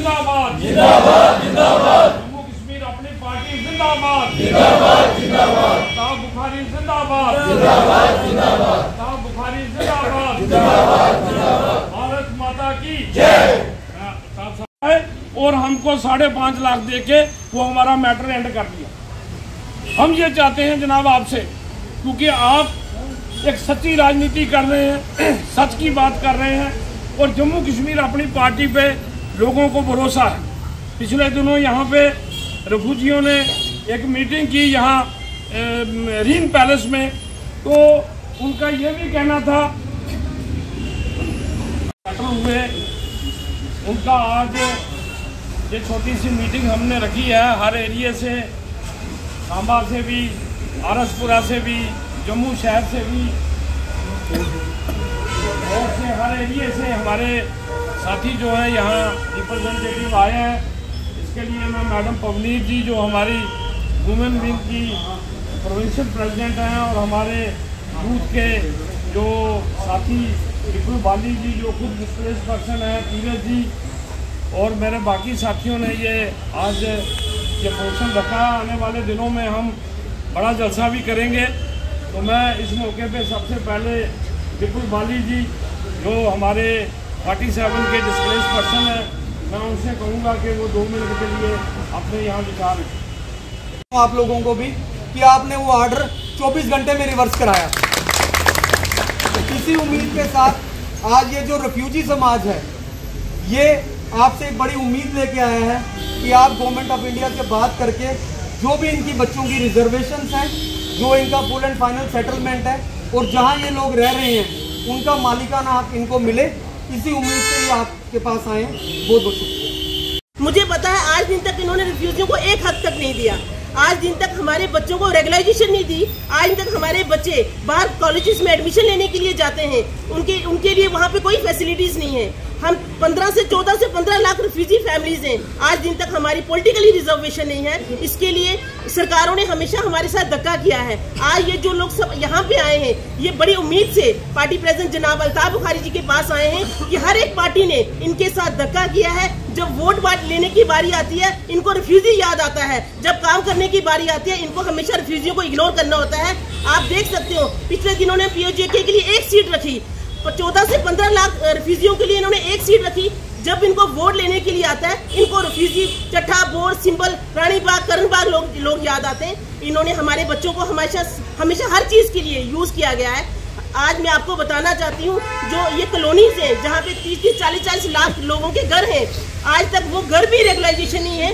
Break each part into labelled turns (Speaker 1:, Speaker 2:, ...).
Speaker 1: जिंदाबाद जिंदाबाद जिंदाबाद, जम्मू कश्मीर अपनी पार्टी जिंदाबाद जिंदाबाद जिंदाबाद, अल्ताफ बुखारी जिंदाबाद जिंदाबाद जिंदाबाद, अल्ताफ बुखारी जिंदाबाद जिंदाबाद जिंदाबाद, भारत माता की जय। और हमको 5.5 लाख देके वो हमारा मैटर एंड कर दिया। हम ये चाहते हैं जनाब आपसे, क्योंकि आप एक सच्ची राजनीति कर रहे हैं, सच की बात कर रहे हैं, और जम्मू कश्मीर अपनी पार्टी पे लोगों को भरोसा है। पिछले दिनों यहाँ पे रिफ्यूजियों ने एक मीटिंग की यहाँ रीन पैलेस में, तो उनका ये भी कहना था हुए उनका आज ये छोटी सी मीटिंग हमने रखी है, हर एरिया से, सांबा से भी, आरसपुरा से भी, जम्मू शहर से भी, और से हर एरिया से हमारे साथी जो है यहाँ रिप्रेजेंटेटिव आए हैं। इसके लिए मैं मैडम पवनीत जी जो हमारी वुमेन विंग की प्रोविंशियल प्रेसिडेंट हैं, और हमारे यूथ के जो साथी विपुल बाली जी जो खुद डिस्प्लेस पर्सन है, धीरज जी, और मेरे बाकी साथियों ने ये आज ये फंक्शन रखा। आने वाले दिनों में हम बड़ा जलसा भी करेंगे। तो मैं इस मौके पे सबसे पहले विपुल बाली जी जो हमारे 47 के डिस्प्लेस पर्सन हैं, मैं उनसे कहूँगा कि वो 2 मिनट के लिए अपने यहाँ विचार रखें।
Speaker 2: आप लोगों को भी कि आपने वो ऑर्डर 24 घंटे में रिवर्स कराया। इसी उम्मीद के साथ आज ये जो रिफ्यूजी समाज है ये आपसे एक बड़ी उम्मीद लेके आया है कि आप गवर्नमेंट ऑफ इंडिया से बात करके जो भी इनकी बच्चों की रिजर्वेशंस हैं, जो इनका फुल एंड फाइनल सेटलमेंट है, और जहां ये लोग रह रहे हैं उनका मालिकाना हक इनको मिले, इसी उम्मीद से ये आपके पास आए। बहुत बहुत शुक्रिया।
Speaker 3: मुझे पता है आज दिन तक इन्होंने रिफ्यूजियों को एक हक तक नहीं दिया, आज दिन तक हमारे बच्चों को रेगुलाइजेशन नहीं दी, आज दिन तक हमारे बच्चे बाहर कॉलेजेस में एडमिशन लेने के लिए जाते हैं, उनके लिए वहाँ पे कोई फैसिलिटीज नहीं है। हम 14 से 15 लाख रिफ्यूजी फैमिलीज हैं, आज दिन तक हमारी पॉलिटिकली रिजर्वेशन नहीं है। इसके लिए सरकारों ने हमेशा हमारे साथ धक्का किया है। आज ये जो लोग सब यहाँ पे आए हैं, ये बड़ी उम्मीद से पार्टी प्रेसिडेंट जनाब अल्ताफ बुखारी जी के पास आए हैं कि हर एक पार्टी ने इनके साथ धक्का किया है। जब वोट लेने की बारी आती है इनको रिफ्यूजी याद आता है, जब काम करने की बारी आती है इनको हमेशा रिफ्यूजियों को इग्नोर करना होता है। आप देख सकते हो पिछले दिनों ने पीओजेके के लिए 1 सीट रखी, 14 से 15 लाख रिफ्यूजियों के लिए इन्होंने 1 सीट रखी। जब इनको वोट लेने के लिए आता है इनको रिफ्यूजी चट्टा, बोर, सिंबल, रानी बाग, करण बाग लोग याद आते हैं। इन्होंने हमारे बच्चों को हमेशा हर चीज के लिए यूज किया गया है। आज मैं आपको बताना चाहती हूँ जो ये कॉलोनीज है जहाँ पे 30-40 लाख लोगों के घर हैं, आज तक वो घर भी रेगुलाइजेशन नहीं है।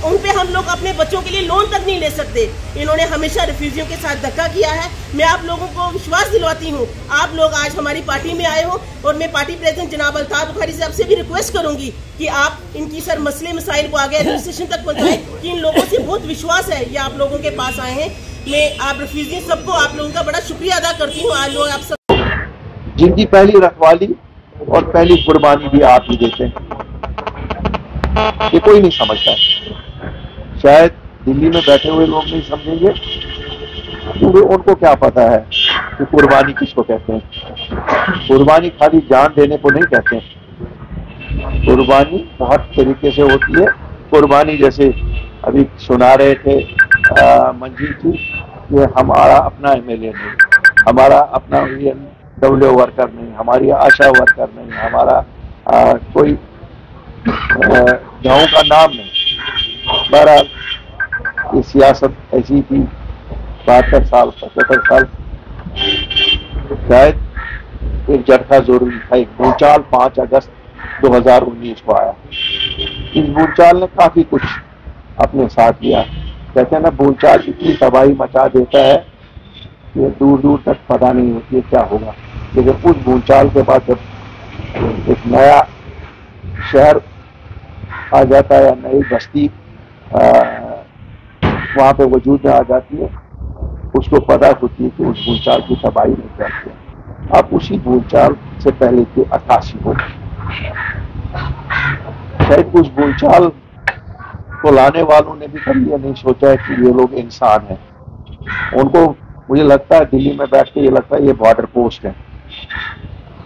Speaker 3: उन पे हम लोग अपने बच्चों के लिए लोन तक नहीं ले सकते। इन्होंने हमेशा रिफ्यूजियों के साथ धक्का किया है। मैं आप लोगों को विश्वास दिलवाती हूँ, आप लोग आज हमारी पार्टी में आए हो, और मैं पार्टी प्रेसिडेंट जनाब अल्ताफ बुखारी साहब से भी रिक्वेस्ट करूंगी कि आप इनकी मसले मसाइल को आगे एडमिनिस्ट्रेशन तक पहुँचाएं, कि इन लोगों से बहुत विश्वास है ये आप लोगों के पास आए हैं। मैं आप रिफ्यूजी सबको आप लोगों का बड़ा शुक्रिया अदा करती हूँ। आज लोग आप सब
Speaker 4: जिनकी पहली रखवाली और पहली कुर्बानी भी आप ही देते हैं, ये कोई नहीं समझता। शायद दिल्ली में बैठे हुए लोग नहीं समझेंगे, क्योंकि उनको क्या पता है कि कुर्बानी किसको कहते हैं। कुर्बानी खाली जान देने को नहीं कहते हैं, कुर्बानी बहुत तरीके से होती है। कुर्बानी जैसे अभी सुना रहे थे मंजीत जी, ये हमारा अपना एमएलए नहीं, हमारा अपना डब्ल्यू वर्कर नहीं, हमारी आशा वर्कर नहीं, हमारा कोई गाँव का नाम नहीं। बहरहाल ये सियासत ऐसी थी, 72 साल 75 साल। शायद एक झटका जरूरी था, एक भूचाल 5 अगस्त 2019 को आया। इस भूचाल ने काफी कुछ अपने साथ लिया। कहते हैं ना, भूचाल इतनी तबाही मचा देता है कि दूर दूर तक पता नहीं होती है क्या होगा। लेकिन उस भूचाल के बाद जब एक नया शहर आ जाता है या नई बस्ती वहाँ पे वजूद में आ जाती है, उसको पता होती है कि उस भूचाल की तबाही नहीं करते हैं। अब उसी भूचाल से पहले की 88 हो गई। शायद उस भूचाल को लाने वालों ने भी कभी ये नहीं सोचा है कि ये लोग इंसान हैं। उनको मुझे लगता है दिल्ली में बैठ के ये लगता है ये बॉर्डर पोस्ट है।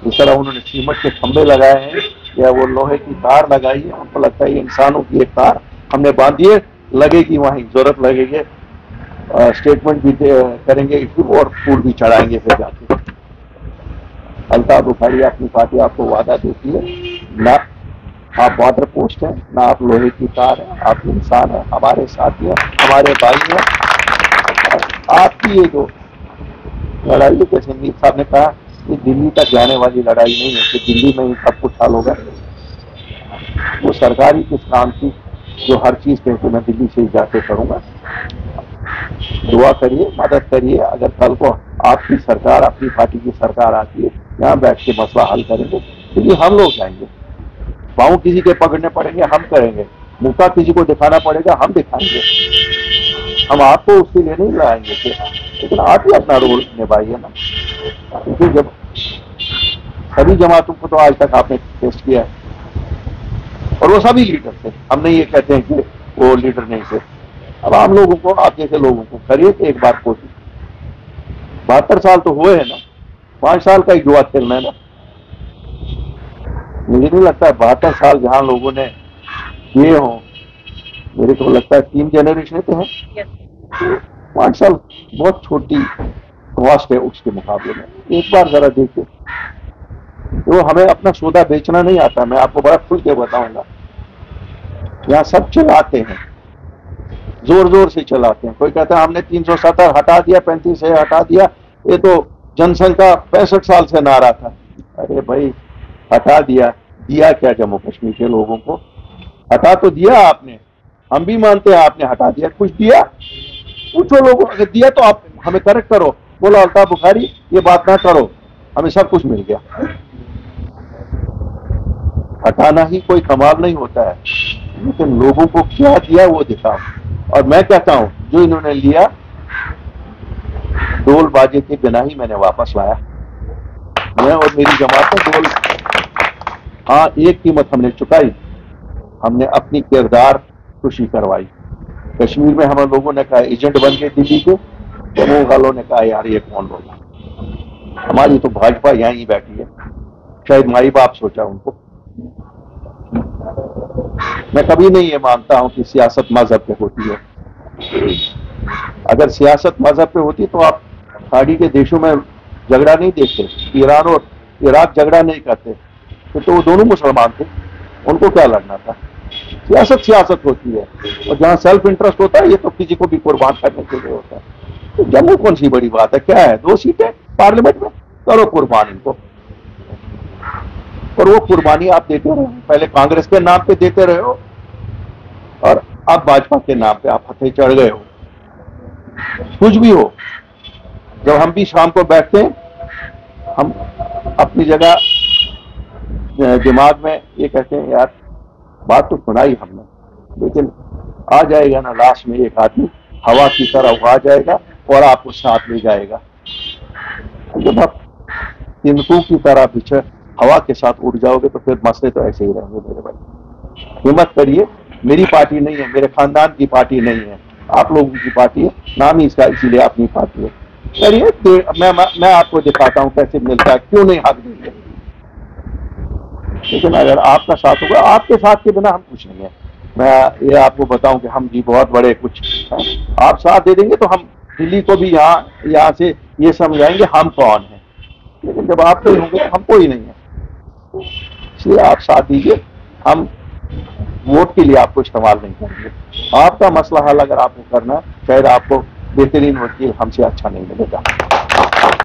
Speaker 4: इस तरह उन्होंने सीमेंट के खंभे लगाए हैं या वो लोहे की तार लगाई है, उनको लगता है ये इंसानों की एक तार हमने बांधी है, लगेगी वहीं, जरूरत लगेगी स्टेटमेंट भी करेंगे इशू और फूल भी चढ़ाएंगे फिर जाके। अल्ताफ बुखारी अपनी पार्टी आपको वादा देती है, ना आप बॉर्डर पोस्ट हैं, ना आप लोहे की तार हैं, आप इंसान हैं, हमारे साथी हैं, हमारे भाई हैं। आपकी ये जो लड़ाई है, जैसे मीर साहब ने कहा, ये दिल्ली तक जाने वाली लड़ाई नहीं है कि दिल्ली में ही सब कुछ हल होगा। वो सरकारी किस काम की जो हर चीज पे मैं दिल्ली से ही जाके करूंगा। दुआ करिए, मदद करिए, अगर कल को आपकी सरकार, अपनी पार्टी की सरकार आती है, यहाँ बैठ के मसला हल करेंगे, क्योंकि हम लोग जाएंगे, पाँव किसी के पकड़ने पड़ेंगे हम करेंगे, मुक्का किसी को दिखाना पड़ेगा हम दिखाएंगे, हम आपको उसके लिए नहीं लाएंगे, लेकिन आप ही अपना रोल निभाइए ना। क्योंकि जब सभी जमातों को तो आज तक आपने टेस्ट किया है और वो सभी लीडर थे, हम नहीं ये कहते हैं कि वो लीडर नहीं थे। अब आम लोगों को, आप जैसे लोगों को करिए कि एक बार कोशिश। 72 साल तो हुए हैं ना, 5 साल का ही जुआ खेलना है ना। मुझे नहीं लगता 72 साल जहां लोगों ने किए हों, मेरे को लगता है 3 जनरेशन तो हैं। 5 साल बहुत छोटी कॉस्ट है उसके मुकाबले में। एक बार जरा देखिए, तो हमें अपना सौदा बेचना नहीं आता, मैं आपको बड़ा खुल के बताऊंगा। यहाँ सब चलाते हैं, जोर जोर से चलाते हैं। कोई कहता है हमने 370 हटा दिया, 35 से हटा दिया, ये तो जनसंख्या 65 साल से नारा था। अरे भाई हटा दिया, दिया क्या जम्मू कश्मीर के लोगों को? हटा तो दिया आपने, हम भी मानते हैं आपने हटा दिया, कुछ दिया? पूछो लोगों, अगर दिया तो आप हमें करेक्ट करो, बोलो अल्ताफ बुखारी ये बात ना करो, हमें सब कुछ मिल गया। हटाना ही कोई कमाल नहीं होता है, लेकिन लोगों को क्या दिया वो दिखाओ। और मैं कहता हूं जो इन्होंने लिया, ढोल बाजे के बिना ही मैंने वापस लाया। मैं और मेरी जमात ने ढोल, हाँ एक कीमत हमने चुकाई, हमने अपनी किरदार खुशी करवाई। कश्मीर में हम लोगों ने कहा एजेंट बन गए दिल्ली के, जम्मू वालों ने कहा यार ये कौन लोग, हमारी तो भाजपा यहां ही बैठी है, शायद माई बाप सोचा उनको। मैं कभी नहीं ये मानता हूं कि सियासत मजहब पे होती है। अगर सियासत मजहब पे होती तो आप खाड़ी के देशों में झगड़ा नहीं देखते, ईरान और इराक झगड़ा नहीं करते, तो वो दोनों मुसलमान थे, उनको क्या लड़ना था? सियासत सियासत होती है, और जहां सेल्फ इंटरेस्ट होता है ये तो किसी को भी कुर्बान करने के लिए होता है। तो जम्मू कौन सी बड़ी बात है, क्या है 2 सीटें पार्लियामेंट में, करो कुर्बान इनको। और वो कुर्बानी आप देते रहे, पहले कांग्रेस के नाम पे देते रहे हो और अब भाजपा के नाम पे आप हथे चढ़ गए हो। कुछ भी हो, जब हम भी शाम को बैठते हैं, हम अपनी जगह दिमाग में ये कहते हैं यार बात तो सुनाई हमने, लेकिन आ जाएगा ना लास्ट में एक आदमी हवा की तरह आ जाएगा और आपको साथ ले जाएगा। जब आप तिनकों की तरह पीछे हवा के साथ उड़ जाओगे तो फिर मसले तो ऐसे ही रहेंगे मेरे भाई। हिम्मत करिए, मेरी पार्टी नहीं है, मेरे खानदान की पार्टी नहीं है, आप लोगों की पार्टी है, नाम ही इसका इसीलिए अपनी पार्टी है। करिए, मैं आपको दिखाता हूं कैसे मिलता है, क्यों नहीं हक देंगे। लेकिन अगर आपका साथ होगा, आपके साथ के बिना हम कुछ नहीं है। मैं ये आपको बताऊं कि हम जी बहुत बड़े कुछ हैं, आप साथ दे देंगे तो हम दिल्ली को भी यहाँ से ये समझाएंगे हम कौन है। लेकिन जब आप कोई होंगे तो हम कोई नहीं है, इसलिए आप साथ दीजिए, हम वोट के लिए आपको इस्तेमाल नहीं करेंगे। आपका मसला हल अगर आपको करना, शायद आपको बेहतरीन वकील हमसे अच्छा नहीं मिलेगा।